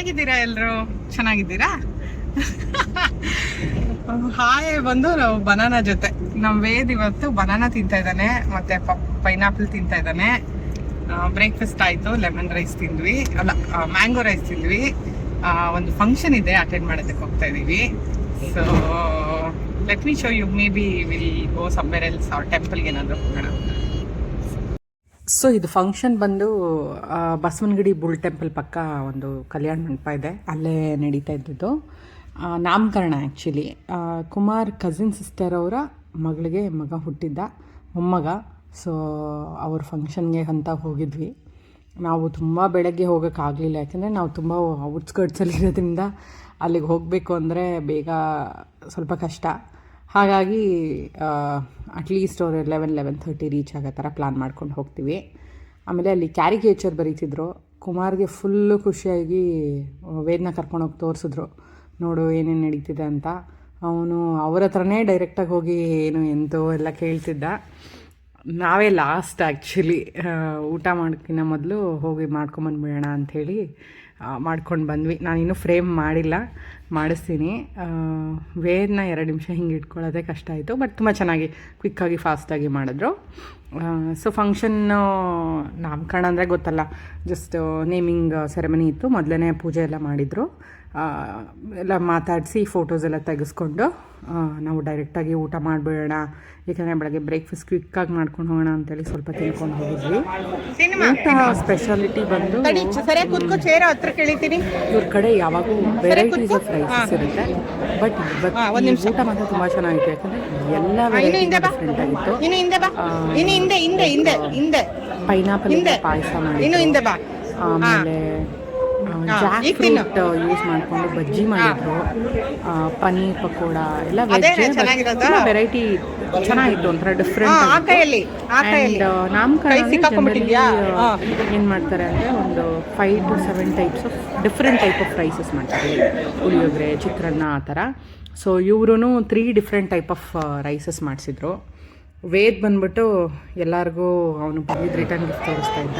ಹೇಗಿದ್ದೀರಾ ಎಲ್ರು? ಚೆನ್ನಾಗಿದ್ದೀರಾ? ಹಾಯ್ ಬಂದು ನಾವು ಬನಾನಾ ಜೊತೆ ನಮ್ ವೇದ್ ಇವತ್ತು ಬನಾನಾ ತಿಂತಾ ಇದ್ದಾನೆ, ಮತ್ತೆ ಪೈನಾಪಲ್ ತಿಂತಾ ಇದ್ದಾನೆ. ಬ್ರೇಕ್ಫಾಸ್ಟ್ ಆಯ್ತು, ಲೆಮನ್ ರೈಸ್ ತಿಂದ್ವಿ, ಅಲ್ಲ ಮ್ಯಾಂಗೋ ರೈಸ್ ತಿಂದ್ವಿ. ಒಂದು ಫಂಕ್ಷನ್ ಇದೆ, ಅಟೆಂಡ್ ಮಾಡೋದಕ್ಕೆ ಹೋಗ್ತಾ ಇದೀವಿ. So let me show you, maybe will go somewhere else or ಟೆಂಪಲ್ಗೆ ಏನಾದರೂ ಹೋಗೋಣ. ಸೊ ಇದು ಫಂಕ್ಷನ್ ಬಂದು ಬಸವನಗುಡಿ ಬುಲ್ ಟೆಂಪಲ್ ಪಕ್ಕ ಒಂದು ಕಲ್ಯಾಣ ಮಂಟಪ ಇದೆ, ಅಲ್ಲೇ ನಡೀತಾ ಇದ್ದಿದ್ದು. ನಾಮಕರಣ ಆ್ಯಕ್ಚುಲಿ ಕುಮಾರ್ ಕಸಿನ್ ಸಿಸ್ಟರ್ ಅವರ ಮಗಳಿಗೆ ಮಗ ಹುಟ್ಟಿದ್ದ, ಮೊಮ್ಮಗ. ಸೊ ಅವ್ರ ಫಂಕ್ಷನ್ಗೆ ಅಂತ ಹೋಗಿದ್ವಿ. ನಾವು ತುಂಬ ಬೆಳಗ್ಗೆ ಹೋಗೋಕ್ಕಾಗಲಿಲ್ಲ, ಯಾಕೆಂದರೆ ನಾವು ತುಂಬ ಔಟ್ಸ್ಕರ್ಟ್ಸಲ್ಲಿ ಇರೋದ್ರಿಂದ ಅಲ್ಲಿಗೆ ಹೋಗಬೇಕು ಅಂದರೆ ಬೇಗ ಸ್ವಲ್ಪ ಕಷ್ಟ. ಹಾಗಾಗಿ ಅಟ್ಲೀಸ್ಟ್ ಅವ್ರು 11:30 ರೀಚ್ ಆಗೋ ಥರ ಪ್ಲ್ಯಾನ್ ಮಾಡ್ಕೊಂಡು ಹೋಗ್ತೀವಿ. ಆಮೇಲೆ ಅಲ್ಲಿ ಕ್ಯಾರಿಕೇಚರ್ ಬರೀತಿದ್ರು. ಕುಮಾರ್ಗೆ ಫುಲ್ಲು ಖುಷಿಯಾಗಿ ವೇದನ ಕರ್ಕೊಂಡೋಗಿ ತೋರಿಸಿದ್ರು, ನೋಡು ಏನೇನು ನಡೀತಿದೆ ಅಂತ. ಅವನು ಅವ್ರ ಹತ್ರನೇ ಡೈರೆಕ್ಟಾಗಿ ಹೋಗಿ ಏನು ಎಂತೋ ಎಲ್ಲ ಕೇಳ್ತಿದ್ದ. ನಾವೇ ಲಾಸ್ಟ್ ಆ್ಯಕ್ಚುಲಿ ಊಟ ಮಾಡೋಕ್ಕಿಂತ ಮೊದಲು ಹೋಗಿ ಮಾಡ್ಕೊಂಬಂದ್ಬಿಡೋಣ ಅಂಥೇಳಿ ಮಾಡ್ಕೊಂಡು ಬಂದ್ವಿ. ನಾನಿನ್ನೂ ಫ್ರೇಮ್ ಮಾಡಿಲ್ಲ, ಮಾಡಿಸ್ತೀನಿ. ವೇದನ್ನ 2 ನಿಮಿಷ ಹಿಂಗೆ ಇಟ್ಕೊಳ್ಳೋದೇ ಕಷ್ಟ ಆಯಿತು, ಬಟ್ ತುಂಬ ಚೆನ್ನಾಗಿ ಕ್ವಿಕ್ಕಾಗಿ ಫಾಸ್ಟಾಗಿ ಮಾಡಿದ್ರು. ಸೊ ಫಂಕ್ಷನ್ನು ನಾಮಕರಣ ಅಂದರೆ ಗೊತ್ತಲ್ಲ, ಜಸ್ಟ್ ನೇಮಿಂಗ್ ಸೆರೆಮನಿ ಇತ್ತು. ಮೊದಲನೇ ಪೂಜೆ ಎಲ್ಲ ಮಾಡಿದರು, ಎಲ್ಲ ಮಾತಾಡಿಸಿ ಫೋಟೋಸ್ ಎಲ್ಲ ತೆಗೆಸ್ಕೊಂಡು ನಾವು ಡೈರೆಕ್ಟಾಗಿ ಊಟ ಮಾಡಿಬಿಡೋಣ, ಏಕೆಂದರೆ ಬೆಳಗ್ಗೆ ಬ್ರೇಕ್ಫಾಸ್ಟ್ ಕ್ವಿಕ್ಕಾಗಿ ಮಾಡ್ಕೊಂಡು ಹೋಗೋಣ ಅಂತೇಳಿ ಸ್ವಲ್ಪ ತಿಳ್ಕೊಂಡು ಹೋಗಿದ್ವಿ. ಊಟ ಸ್ಪೆಷಾಲಿಟಿ ಬಂದು ಇವ್ರ ಕಡೆ ಯಾವಾಗೂ ವೆರೈಟೀಸ್ ಆಫ್ ರೈಸಸ್ ಇರುತ್ತೆ, ಬಟ್ ಇವತ್ತು ಊಟ ಮಾತ್ರ ತುಂಬ ಚೆನ್ನಾಗಿತ್ತು, ಯಾಕಂದರೆ ಎಲ್ಲ ವೆರೈಟಿ ಡಿಫ್ರೆಂಟ್ ಆಗಿತ್ತು. ಪೈನಾಪಲ್ ಪಾಯಸ ಮಾಡಿದ್ರು, ಆಮೇಲೆ ಜಾಕ್ ಫ್ರೂಟ್ ಯೂಸ್ ಮಾಡಿಕೊಂಡು ಬಜ್ಜಿ ಮಾಡಿದ್ರು, ಪನ್ನೀರ್ ಪಕೋಡ ಎಲ್ಲ ವೆಜ್ ವೆರೈಟಿ ಚೆನ್ನಾಗಿತ್ತು, ಒಂಥರ ಡಿಫ್ರೆಂಟ್. ಆ್ಯಂಡ್ ನಾಮಕರಣ ಏನು ಮಾಡ್ತಾರೆ ಅಂದರೆ ಒಂದು 5 to 7 types of different type of rices ಮಾಡ್ತಾರೆ, ಪುಳಿಯೋಗರೆ, ಚಿತ್ರಾನ್ನ ಆ ಥರ. ಸೊ ಇವ್ರೂ 3 ಡಿಫ್ರೆಂಟ್ ಟೈಪ್ ಆಫ್ ರೈಸಸ್ ಮಾಡಿಸಿದ್ರು. ವೇದ್ ಬಂದ್ಬಿಟ್ಟು ಎಲ್ಲರಿಗೂ ಅವನು ಬಂದಿದ್ದು ರಿಟರ್ನ್ ಗಿಫ್ಟ್ ತೋರಿಸ್ತಾ ಇದ್ದ.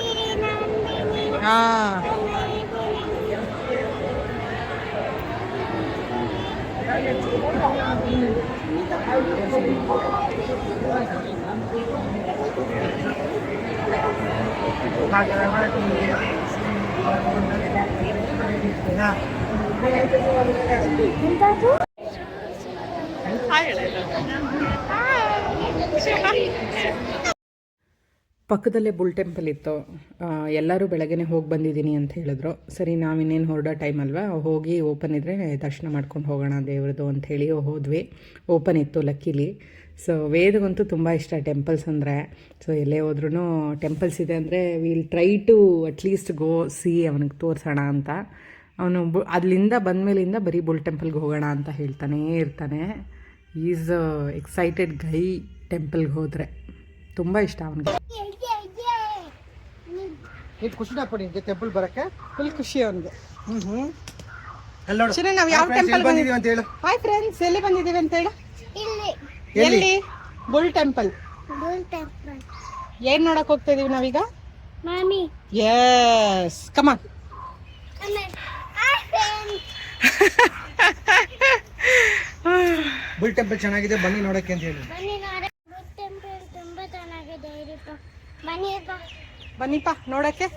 ಪಕ್ಕದಲ್ಲೇ ಬುಲ್ ಟೆಂಪಲ್ ಇತ್ತು. ಎಲ್ಲರೂ ಬೆಳಗ್ಗೆ ಹೋಗಿ ಬಂದಿದ್ದೀನಿ ಅಂತ ಹೇಳಿದ್ರು. ಸರಿ ನಾವಿನ್ನೇನು ಹೊರಡೋ ಟೈಮ್ ಅಲ್ವಾ, ಹೋಗಿ ಓಪನ್ ಇದ್ದರೆ ದರ್ಶನ ಮಾಡ್ಕೊಂಡು ಹೋಗೋಣ ದೇವ್ರದ್ದು ಅಂಥೇಳಿ ಹೋದ್ವಿ. ಓಪನ್ ಇತ್ತು ಲಕ್ಕಿಲಿ. ಸೊ ವೇದಗಂತೂ ತುಂಬ ಇಷ್ಟ ಟೆಂಪಲ್ಸ್ ಅಂದರೆ. ಸೊ ಎಲ್ಲೇ ಹೋದ್ರೂ ಟೆಂಪಲ್ಸ್ ಇದೆ ಅಂದರೆ will try to at least go see, ಅವನಿಗೆ ತೋರಿಸೋಣ ಅಂತ. ಅವನು ಅಲ್ಲಿಂದ ಬಂದಮೇಲಿಂದ ಬರೀ ಬುಲ್ ಟೆಂಪಲ್ಗೆ ಹೋಗೋಣ ಅಂತ ಹೇಳ್ತಾನೇ ಇರ್ತಾನೆ. ಈಸ್ ಎಕ್ಸೈಟೆಡ್ ಗೈ ಟೆಂಪಲ್ಗೆ ಹೋದರೆ, ತುಂಬ ಇಷ್ಟ ಅವನಿಗೆ. ಟೆಂಪಲ್ ಬರಕ್ಕೆ ಫುಲ್ ಖುಷಿ ಅವನಿಗೆ. ನಾವು ಯಾವ ಟೆಂಪಲ್ ಬಂದಿದ್ದೀವಿ ಅಂತ ಹೇಳು. ಹಾಯ್ ಫ್ರೆಂಡ್ಸ್, ಎಲ್ಲಿ ಬಂದಿದ್ದೀವಿ ಅಂತ ಹೇಳು. ಎಲ್ಲಿ? Bull temple. ಏನ್ ನೋಡಕ್ ಹೋಗ್ತಾ ಇದೀವಿ ನಾವೀಗ? Yes, come on. Bull temple ಚೆನ್ನಾಗಿದೆ, ಬನ್ನಿ ನೋಡಕ್ಕೆ ಅಂತ ಹೇಳಿ. ಬನ್ನಿಪ್ಪ ನೋಡಕ್ಕೆ.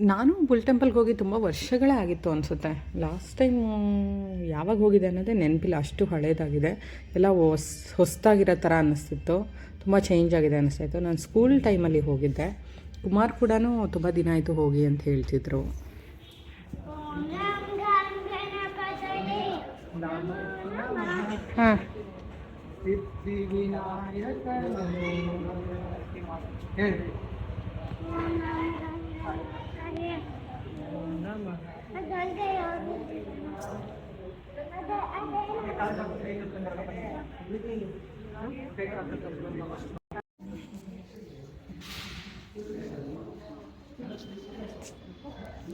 ನಾನು ಬುಲ್ ಟೆಂಪಲ್ಗೆ ಹೋಗಿ ತುಂಬ ವರ್ಷಗಳೇ ಆಗಿತ್ತು ಅನಿಸುತ್ತೆ. ಲಾಸ್ಟ್ ಟೈಮ್ ಯಾವಾಗ ಹೋಗಿದೆ ಅನ್ನೋದೇ ನೆನಪಿಲ್ಲ, ಅಷ್ಟು ಹಳೇದಾಗಿದೆ. ಎಲ್ಲ ಹೊಸದಾಗಿರೋ ಥರ ಅನ್ನಿಸ್ತಿತ್ತು, ತುಂಬ ಚೇಂಜ್ ಆಗಿದೆ ಅನ್ನಿಸ್ತಾಯಿತ್ತು. ನಾನು ಸ್ಕೂಲ್ ಟೈಮಲ್ಲಿ ಹೋಗಿದ್ದೆ. ಕುಮಾರ್ ಕೂಡ ತುಂಬ ದಿನ ಆಯಿತು ಹೋಗಿ ಅಂತ ಹೇಳ್ತಿದ್ರು. ಹಾಂ ಹೇಳಿ.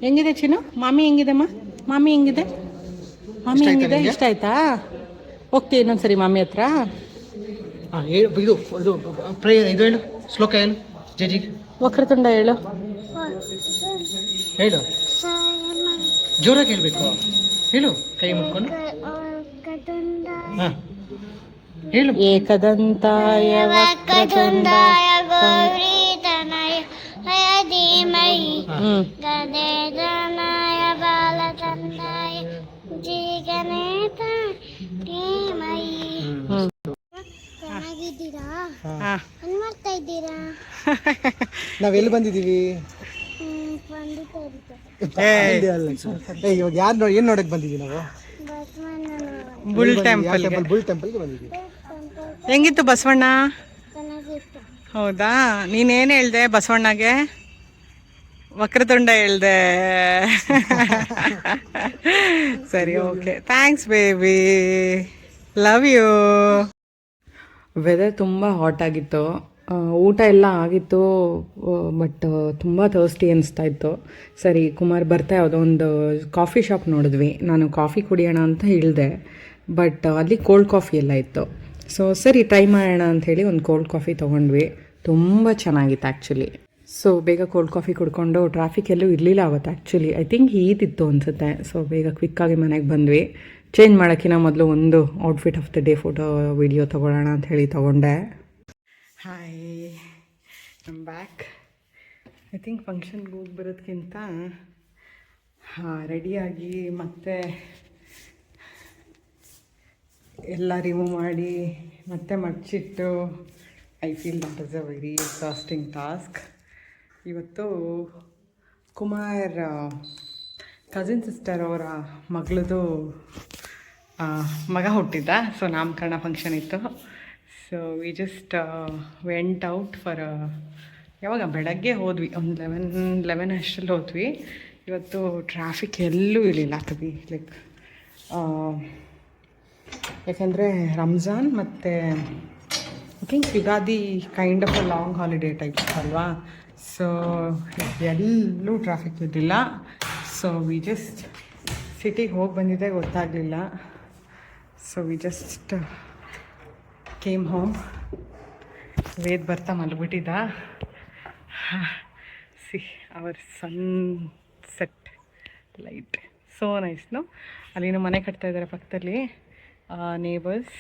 ಹೆಂಗಿದೆ ಚಿನ್ನು? ಮಾಮಿ ಹೆಂಗಿದೆಮ್ಮ? ಮಾಮಿ ಹೆಂಗಿದೆ? ಮಾಮಿ ಹೆಂಗಿದೆ? ಇಷ್ಟ ಆಯ್ತಾ? ಹೋಗ್ತೀವಿ ಇನ್ನೊಂದ್ಸರಿ ಮಾಮಿ ಹತ್ರ. ಇದು ಹೇಳು, ಶ್ಲೋಕ ಹೇಳು ಜಜಿಗೆ. ವಕ್ರತುಂಡ ಹೇಳು. ಹೇಳು. ಜೋರಾಗಿ ಹೇಳಬೇಕು. ಹೇಳು, ಕೈ ಮುಟ್ಕೊಂಡು. ಹಾಂ ಹೇಳು. ಏಕದಂತಾಯ ವಕ್ರತುಂಡಾಯ ಗೌರೀತನಯ ಧೀಮಹಿ ಗಣೇಶನಾಯ ಬಾಲಚಂದ್ರಾಯ ಜಿಗಣೇಶ ಧೀಮಹಿ. ಚೆನ್ನಾಗಿದ್ದೀರಾ? ಏನ್ ಮಾಡ್ತಾ ಇದ್ದೀರಾ? ನಾವೆಲ್ಲಿ ಬಂದಿದ್ದೀವಿ? ಇವಾಗ ಯಾರು ಏನು ನೋಡಕ್ ಬಂದಿದ್ದೀವಿ ನಾವು? Bull temple. ಬುಲ್ ಟೆಂಪಲ್ಗೆ ಬಂದಿದ್ದೀವಿ. ಹೆಂಗಿತ್ತು ಬಸವಣ್ಣ? ಹೌದಾ, ನೀನೇನು ಹೇಳ್ದೆ ಬಸವಣ್ಣಗೆ? ವಕ್ರತುಂಡ ಹೇಳ್ದೆ. ಸರಿ, okay, thanks baby, love you. Weather ತುಂಬ ಹಾಟ್ ಆಗಿತ್ತು. ಊಟ ಎಲ್ಲ ಆಗಿತ್ತು, ಬಟ್ ತುಂಬ ಥರ್ಸ್ಟಿ ಅನಿಸ್ತಾ ಇತ್ತು. ಸರಿ, ಕುಮಾರ್ ಬರ್ತಾ ಯಾವುದೋ ಒಂದು ಕಾಫಿ ಶಾಪ್ ನೋಡಿದ್ವಿ. ನಾನು ಕಾಫಿ ಕುಡಿಯೋಣ ಅಂತ ಹೇಳಿದೆ, ಬಟ್ ಅಲ್ಲಿ ಕೋಲ್ಡ್ ಕಾಫಿ ಎಲ್ಲ ಇತ್ತು. ಸೊ ಸರಿ, ಟ್ರೈ ಮಾಡೋಣ ಅಂಥೇಳಿ ಒಂದು ಕೋಲ್ಡ್ ಕಾಫಿ ತೊಗೊಂಡ್ವಿ. ತುಂಬ ಚೆನ್ನಾಗಿತ್ತು ಆ್ಯಕ್ಚುಲಿ. ಸೊ ಬೇಗ ಕೋಲ್ಡ್ ಕಾಫಿ ಕುಡ್ಕೊಂಡು, ಟ್ರಾಫಿಕ್ ಎಲ್ಲೂ ಇರಲಿಲ್ಲ ಅವತ್ತು ಆ್ಯಕ್ಚುಲಿ. ಐ ಥಿಂಕ್ ಈದಿತ್ತು ಅನಿಸುತ್ತೆ. ಸೊ ಬೇಗ ಕ್ವಿಕ್ಕಾಗಿ ಮನೆಗೆ ಬಂದ್ವಿ. ಚೇಂಜ್ ಮಾಡೋಕ್ಕಿಂತ ಮೊದಲು ಒಂದು outfit of the day photo video ತೊಗೊಳ್ಳೋಣ ಅಂಥೇಳಿ ತೊಗೊಂಡೆ. Hi, I'm back. I think ಫಂಕ್ಷನ್ಗೆ ಹೋಗಿ ಬರೋದಕ್ಕಿಂತ ರೆಡಿಯಾಗಿ ಮತ್ತೆ ಎಲ್ಲ ರಿಮೂವ್ ಮಾಡಿ ಮತ್ತೆ ಮಡ್ಚಿಟ್ಟು, I feel that is a very exhausting task. ಇವತ್ತು ಕುಮಾರ್ ಕಸಿನ್ ಸಿಸ್ಟರ್ ಅವರ ಮಗಳದು ಮಗ ಹುಟ್ಟಿದ್ದ. ಸೊ ನಾಮಕರಣ ಫಂಕ್ಷನ್ ಇತ್ತು. So we just went out for ಯಾವಾಗ ಬೆಳಗ್ಗೆ ಹೋದ್ವಿ, ಒಂದು 11 ಅಷ್ಟರಲ್ಲಿ ಹೋದ್ವಿ. ಇವತ್ತು ಟ್ರಾಫಿಕ್ ಎಲ್ಲೂ ಇರಲಿಲ್ಲ ಟು ಬಿ ಲೈಕ್, ಯಾಕೆಂದರೆ ರಂಜಾನ್ ಮತ್ತು I think Ugadi kind of a long holiday type ಅಲ್ವಾ. ಸೊ ಎಲ್ಲೂ ಟ್ರಾಫಿಕ್ ಇರಲಿಲ್ಲ. ಸೊ ವಿ ಜಸ್ಟ್ ಸಿಟಿಗೆ ಹೋಗಿ ಬಂದಿದ್ದೆ ಗೊತ್ತಾಗಲಿಲ್ಲ. So we just came home. Ved ಬರ್ತಾ ಮಲಗಿಬಿಟ್ಟಿದ್ದ. See our sunset light so ನೈಸ್ನು. ಅಲ್ಲಿನೂ ಮನೆ ಕಟ್ತಾ ಇದ್ದಾರೆ ಪಕ್ಕದಲ್ಲಿ ನೇಬರ್ಸ್.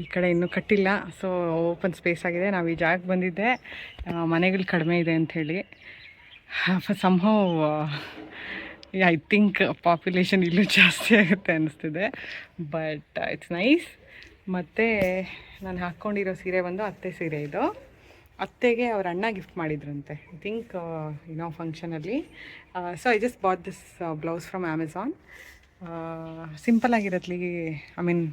ಈ ಕಡೆ ಇನ್ನೂ ಕಟ್ಟಿಲ್ಲ. ಸೊ ಓಪನ್ ಸ್ಪೇಸ್ ಆಗಿದೆ. ನಾವು ಈ ಜಾಗಕ್ಕೆ ಬಂದಿದ್ದೆ, ಮನೆಗಳು ಕಡಿಮೆ ಇದೆ ಅಂಥೇಳಿ. ಸಂಹೌ ಐ ಥಿಂಕ್ ಪಾಪ್ಯುಲೇಷನ್ ಇಲ್ಲೂ ಜಾಸ್ತಿ ಆಗುತ್ತೆ ಅನ್ನಿಸ್ತಿದೆ, ಬಟ್ ಇಟ್ಸ್ ನೈಸ್. ಮತ್ತು ನಾನು ಹಾಕ್ಕೊಂಡಿರೋ ಸೀರೆ ಬಂದು ಅತ್ತೆ ಸೀರೆ. ಇದು ಅತ್ತೆಗೆ ಅವ್ರ ಅಣ್ಣ ಗಿಫ್ಟ್ ಮಾಡಿದ್ರಂತೆ, ಐ ಥಿಂಕ್ ಫಂಕ್ಷನಲ್ಲಿ. So I just bought this blouse from Amazon. Simple ಆಗಿರತ್ಲಿ. I mean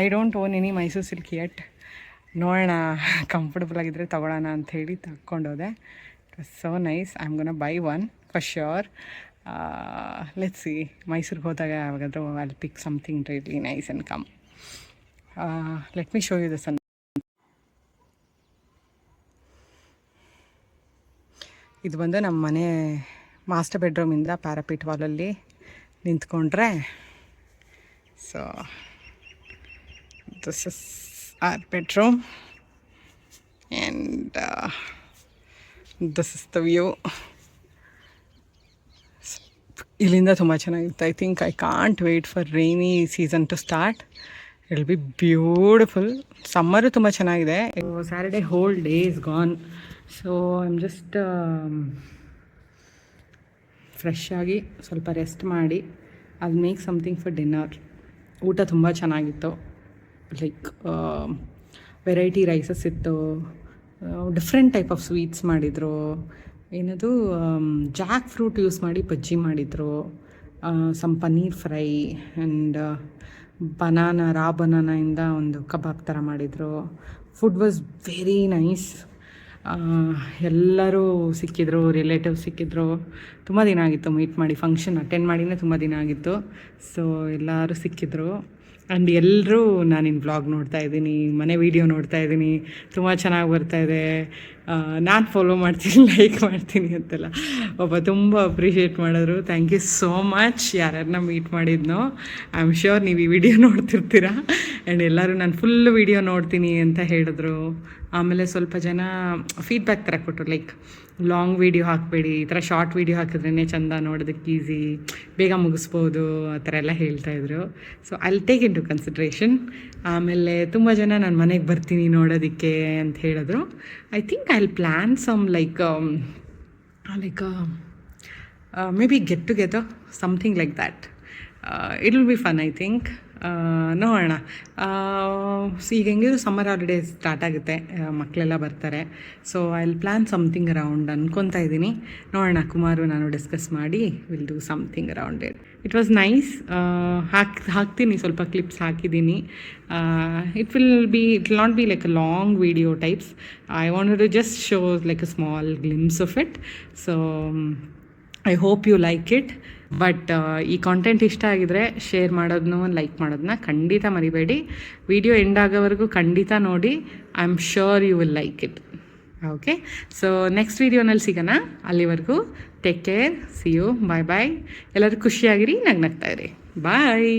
I don't own any Mysuru silk yet. ನೋಡೋಣ, ಕಂಫರ್ಟಬಲ್ ಆಗಿದ್ದರೆ ತೊಗೊಳ್ಳೋಣ ಅಂಥೇಳಿ ತಗೊಂಡೋದೆ. So nice. I am gonna buy one for sure. Let's see, ಮೈಸೂರಿಗೆ ಹೋದಾಗ ಯಾವಾಗಾದರೂ I will pick something really nice and come. Let me show you the sun. ಇದು ಬಂದು ನಮ್ಮ ಮನೆ ಮಾಸ್ಟರ್ ಬೆಡ್ರೂಮಿಂದ ಪ್ಯಾರಾಪೀಟ್ ವಾಲಲ್ಲಿ ನಿಂತ್ಕೊಂಡ್ರೆ. So this is our bedroom and this is the view. ಇಲ್ಲಿಂದ ತುಂಬ ಚೆನ್ನಾಗಿರುತ್ತೆ. I think I can't wait for rainy season to start. It will be beautiful. Summer ತುಂಬ ಚೆನ್ನಾಗಿದೆ. Saturday whole day is gone. So I am just fresh ಆಗಿ ಸ್ವಲ್ಪ rest ಮಾಡಿ I make something for dinner. ಊಟ ತುಂಬ ಚೆನ್ನಾಗಿತ್ತು. Like variety rices ಇತ್ತು, different type of sweets ಮಾಡಿದರು. ಏನದು ಜಾಕ್ ಫ್ರೂಟ್ ಯೂಸ್ ಮಾಡಿ ಬಜ್ಜಿ ಮಾಡಿದರು, ಸಮ್ ಪನ್ನೀರ್ ಫ್ರೈ ಆ್ಯಂಡ್ ರಾ ಬನಾನಾಯಿಂದ ಒಂದು ಕಬಾಬ್ ಥರ ಮಾಡಿದರು. Food was very nice. ಎಲ್ಲರೂ ಸಿಕ್ಕಿದ್ರು, ರಿಲೇಟಿವ್ಸ್ ಸಿಕ್ಕಿದ್ರು. ತುಂಬ ದಿನ ಆಗಿತ್ತು ಮೀಟ್ ಮಾಡಿ, ಫಂಕ್ಷನ್ ಅಟೆಂಡ್ ಮಾಡಿನೇ ತುಂಬ ದಿನ ಆಗಿತ್ತು. ಸೊ ಎಲ್ಲರೂ ಸಿಕ್ಕಿದ್ರು. ಆ್ಯಂಡ್ ಎಲ್ಲರೂ ನಾನಿನ್ನು ವ್ಲಾಗ್ ನೋಡ್ತಾ ಇದ್ದೀನಿ, ಮನೆ ವೀಡಿಯೋ ನೋಡ್ತಾ ಇದ್ದೀನಿ, ತುಂಬ ಚೆನ್ನಾಗಿ ಬರ್ತಾಯಿದೆ, ನಾನು ಫಾಲೋ ಮಾಡ್ತೀನಿ, ಲೈಕ್ ಮಾಡ್ತೀನಿ ಅಂತೆಲ್ಲ ತುಂಬ ಅಪ್ರಿಷಿಯೇಟ್ ಮಾಡಿದ್ರು. Thank you so much. ಯಾರ್ಯಾರನ್ನ ಮೀಟ್ ಮಾಡಿದ್ನೋ ಐ ಆಮ್ ಶ್ಯೂರ್ ನೀವು ಈ ವಿಡಿಯೋ ನೋಡ್ತಿರ್ತೀರ. ಆ್ಯಂಡ್ ಎಲ್ಲರೂ ನಾನು ಫುಲ್ ವಿಡಿಯೋ ನೋಡ್ತೀನಿ ಅಂತ ಹೇಳಿದ್ರು. ಆಮೇಲೆ ಸ್ವಲ್ಪ ಜನ ಫೀಡ್ಬ್ಯಾಕ್ ಥರ ಕೊಟ್ಟರು, ಲೈಕ್ ಲಾಂಗ್ ವೀಡಿಯೋ ಹಾಕಬೇಡಿ, ಈ ಥರ ಶಾರ್ಟ್ ವೀಡಿಯೋ ಹಾಕಿದ್ರೇ ಚೆಂದ, ನೋಡೋದಕ್ಕೆ ಈಸಿ, ಬೇಗ ಮುಗಿಸ್ಬೋದು ಆ ಥರ ಎಲ್ಲ ಹೇಳ್ತಾಯಿದ್ರು. So I'll take into consideration. ಆಮೇಲೆ ತುಂಬ ಜನ ನಾನು ಮನೆಗೆ ಬರ್ತೀನಿ ನೋಡೋದಕ್ಕೆ ಅಂತ ಹೇಳಿದ್ರು. I think I will plan some like maybe get together, something like that. It will be fun, I think. ನೋಡೋಣ. ಸೊ ಈಗ ಹೆಂಗಿದ್ರು ಸಮ್ಮರ್ ಹಾಲಿಡೇಸ್ ಸ್ಟಾರ್ಟ್ ಆಗುತ್ತೆ, ಮಕ್ಕಳೆಲ್ಲ ಬರ್ತಾರೆ. So I will plan something around ಅನ್ಕೊತಾ ಇದ್ದೀನಿ. ನೋಡೋಣ, ಕುಮಾರು ನಾನು ಡಿಸ್ಕಸ್ ಮಾಡಿ will do something around it was nice. ಹಾಕ್ತೀನಿ, ಸ್ವಲ್ಪ ಕ್ಲಿಪ್ಸ್ ಹಾಕಿದ್ದೀನಿ. It will not be like a long video types. I want to just show like a small glimpse of it. So I hope you like it. But ಈ content ಇಷ್ಟ ಆಗಿದರೆ share ಮಾಡೋದನ್ನು like ಮಾಡೋದನ್ನ ಖಂಡಿತ ಮರಿಬೇಡಿ. Video end ಆಗೋವರೆಗೂ ಖಂಡಿತ ನೋಡಿ. I am sure you will like it. Okay, so next ವೀಡಿಯೋನಲ್ಲಿ ಸಿಗೋಣ. ಅಲ್ಲಿವರೆಗೂ take care, see you, bye bye. ಎಲ್ಲರೂ ಖುಷಿಯಾಗಿರಿ, ನಗ್ನಗ್ತಾ ಇರಿ. ಬಾಯ್.